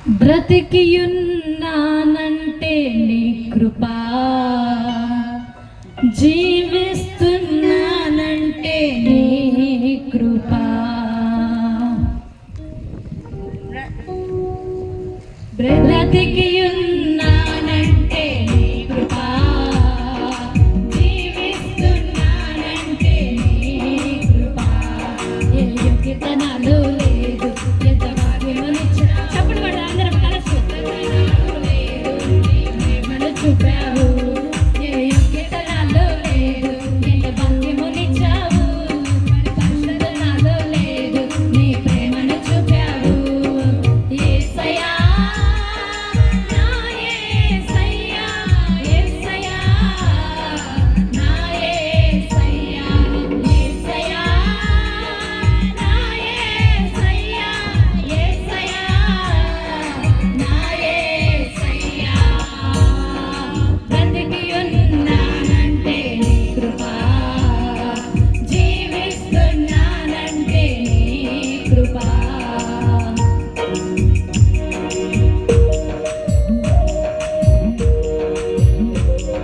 బ్రతికియున్నానంటే నీ కృపా, జీవిస్తున్నానంటే నీ కృపా. బ్రతికియున్నానంటే నీ కృపా, జీవిస్తున్నానంటే నీ కృపా. ఏ యోగ్యతనాలు లేదు, ఎంత భాగ్యమనిచ్చిన చప్పుడు పడ అందరం కలిసి లేదు, నీ ప్రేమను చూపావు. ఏ యోగ్యతనాలు లేదు, ఎంత భాగ్యమనిచ్చావు. పరిశుద్ధతనాలు లేదు, నీ ప్రేమను చూపావు. యేసయ్యా నా యేసయ్యా, యేసయ్యా నా యేసయ్యా, యేసయ్యా నా యేసయ్యా, యేసయ్యా నా యేసయ్యా. బ్రతికియున్నానంటే నీ కృపా, జీవిస్తున్నానంటే నీ కృపా.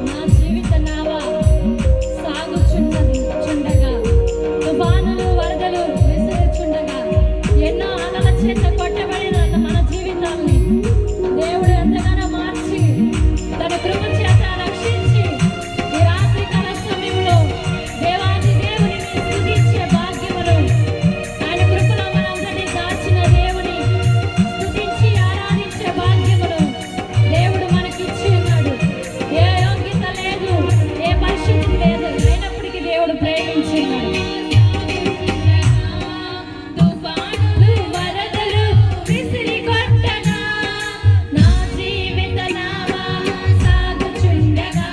నా జీవిత నావ సాగుచుండగా, తుఫానులు వరదలు విసురుచుండగా, ఎన్నో అలల చేత కొట్టబడిన మన జీవితాన్ని దేవుడు ఎంతగానో మార్చి తన కృప చేత రక్షించి ఈ రాత్రి కాల సమయంలో దేవాది దేవుని స్తుతించే భాగ్యమును, ఆయన కృపలో మనందరినీ దాచిన దేవుని స్తుతించి ఆరాధించే భాగ్యమును దేవుడు మనకిచ్చి ఉన్నాడు. ఏ యోగ్యత లేదు, ఏ పరిశుద్ధి లేదు, అయినప్పటికీ దేవుడు ప్రేమించినాడు. తుఫానులు వరదలు విసిరి కొట్టగా, నా జీవిత నావ సాగుచుండగా,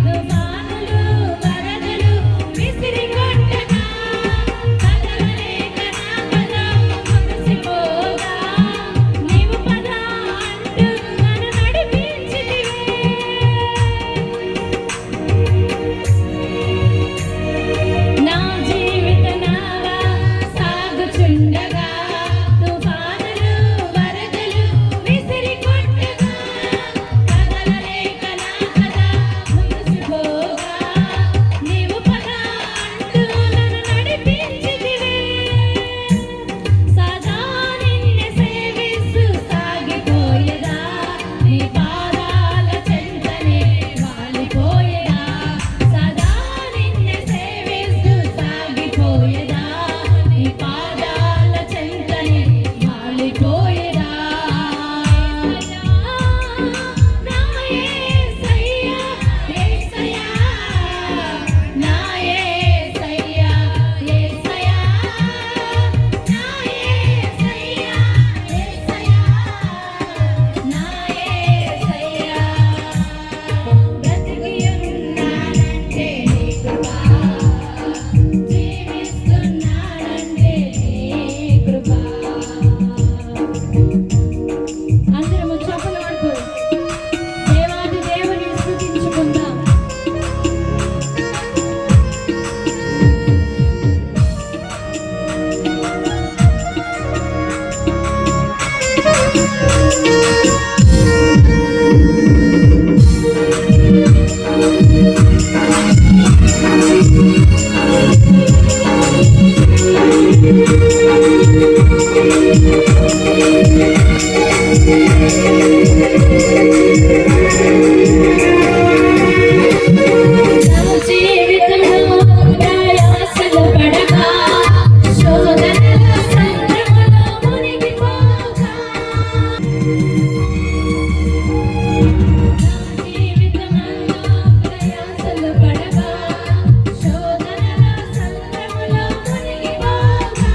తుఫానులు వరదలు విసిరి కొట్టగా, కదలలేక నా పదం ముగిసిపోగా, నీవు పద అంటూ నన్ను నడిపించితివే. నా జీవిత నావ సాగుచుండగా, తుఫానులు వరదలు విసిరి కొట్టగా, కదలలేక నా కథ ముగిసిపోగా, నీవు పద అంటూ నన్ను నడిపించితివే. సదా నిన్నే సేవిస్తూ సాగిపోయేదా, నీ పాదాల చెంతనే వాలిపోయేదా. సదా నిన్నే సేవిస్తూ సాగిపోయేదా, నీ పాదాల చెంతనే వాలిపోయేదా. నా యేసయ్యా, యేసయ్యా నా యేసయ్యా, యేసయ్యా నా యేసయ్యా, యేసయ్యా నా యేసయ్యా. బ్రతికియున్నానంటే నీ కృపా, జీవిస్తున్నానంటే నీ కృపా. అందరము చప్పట్లు కొడుతూ దేవాది దేవుని స్తుతించుకుందాం. నా జీవితంలో ప్రయాసలు పడగా, శోధనల సంద్రములో మునిగిపోగా, నా జీవితమంతా ప్రయాసలు పడగా, శోధనల సంద్రములో మునిగిపోగా,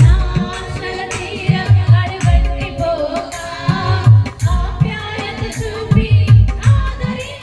నా ఆశల తీరం అడుగట్టిపోగా, ఆప్యాయత చూపి ఆదరించి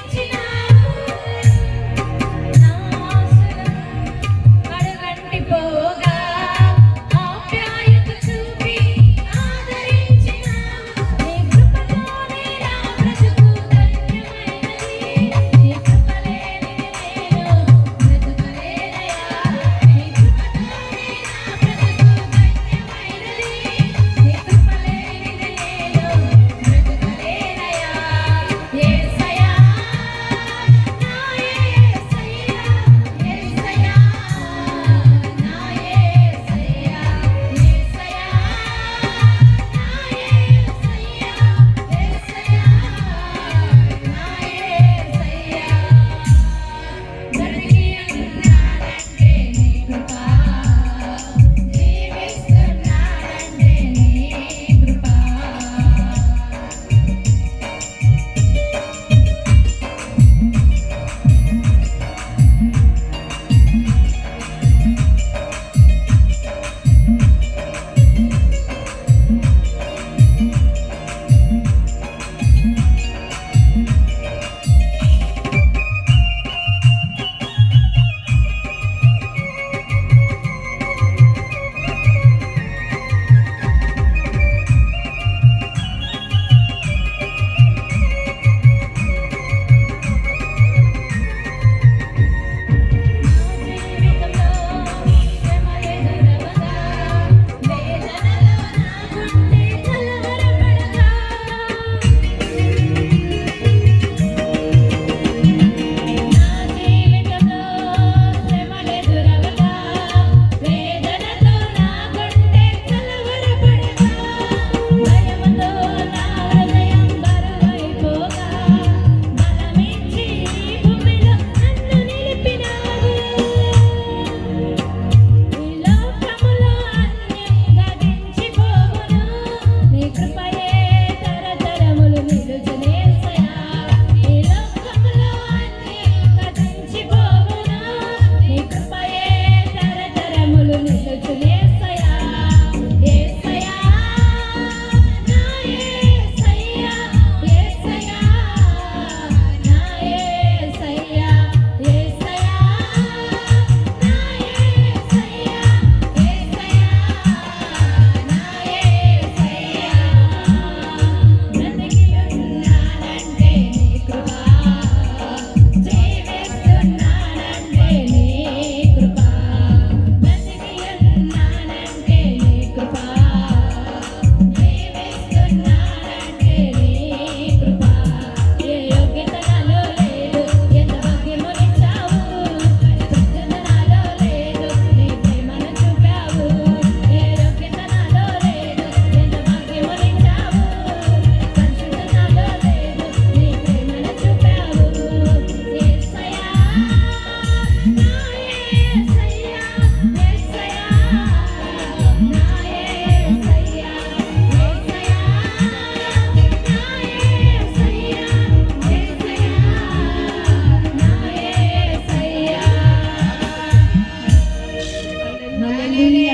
తల్లి